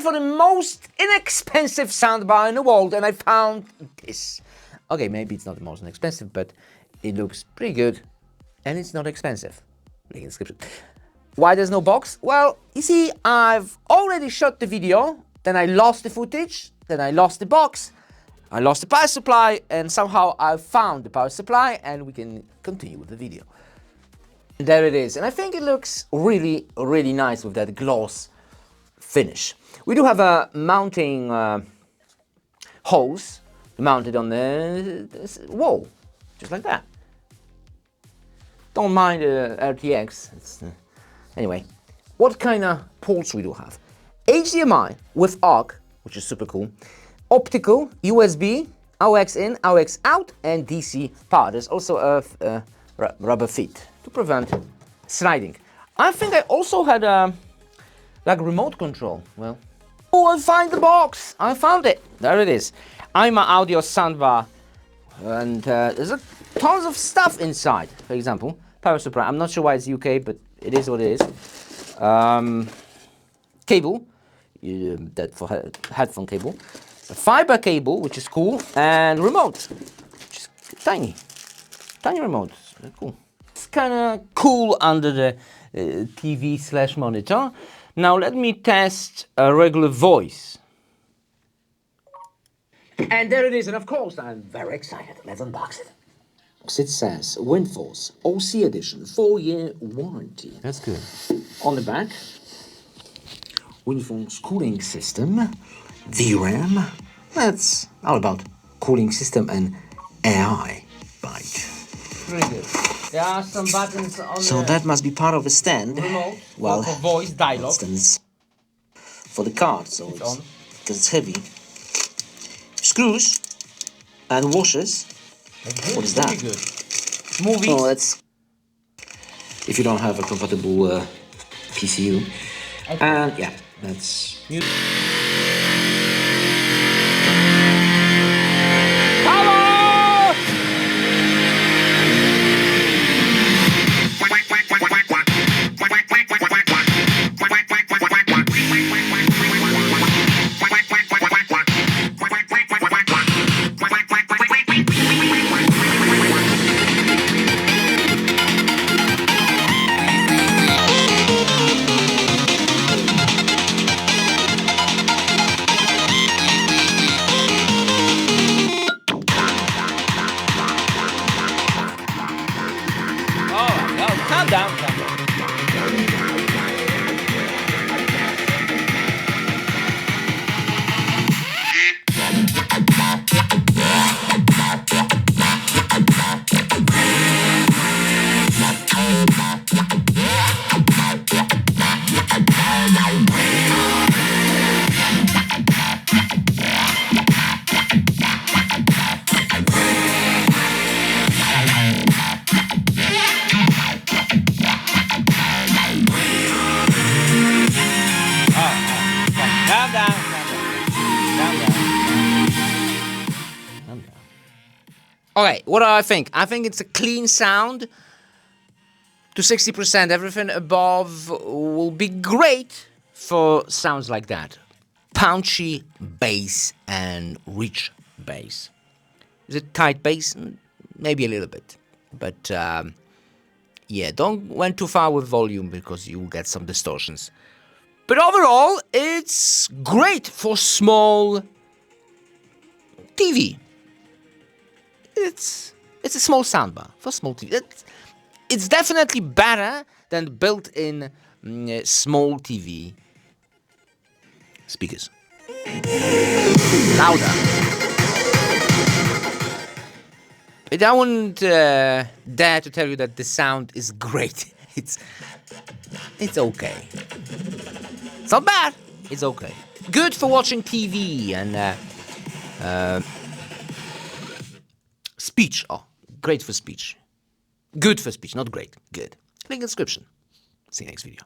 for the most inexpensive soundbar in the world, and I found this. Okay, maybe it's not the most inexpensive, but it looks pretty good, and it's not expensive. Link in the description. Why there's no box? Well, you see, I've already shot the video, then I lost the footage, then I lost the box, I lost the power supply, and somehow I found the power supply, and we can continue with the video. And there it is, and I think it looks really, really nice with that gloss finish. We do have a mounting hose mounted on the wall, just like that. Don't mind the RTX. Anyway, what kind of ports we do have? HDMI with ARC, which is super cool. Optical, USB, AUX in, AUX out, and DC power. There's also a rubber feet to prevent sliding. I think I also had a remote control. Well, oh, I find the box. I found it. There it is. AIYIMA audio soundbar, and there's tons of stuff inside. For example, power supply. I'm not sure why it's UK, but it is what it is. Cable, that for headphone cable. A fiber cable, which is cool, and remote, which is tiny remote. Cool. It's kind of cool under the TV/monitor. Now let me test a regular voice. And there it is, and of course I'm very excited. Let's unbox it. It says Windforce OC Edition, 4-year warranty. That's good. On the back, Windforce cooling system, VRAM. That's all about cooling system and AI byte. Pretty good. There are some buttons on So that must be part of a stand. Remote, well, for voice dialogue. Stands for the card, so it's on because it's heavy. Screws and washers. What is that? Good. Movies. Oh, that's if you don't have a compatible PCU. Okay. And yeah, that's. Calm down. Okay, what do I think? I think it's a clean sound to 60%. Everything above will be great for sounds like that. Punchy bass and rich bass. Is it tight bass? Maybe a little bit. But yeah, don't went too far with volume because you'll get some distortions. But overall, it's great for small TV. It's a small soundbar for small TV. It's definitely better than built-in small TV speakers. Louder. But I wouldn't dare to tell you that the sound is great. It's okay. It's not bad. It's okay. Good for watching TV and speech. Oh, great for speech. Good for speech, not great. Good. Link in the description. See you next video.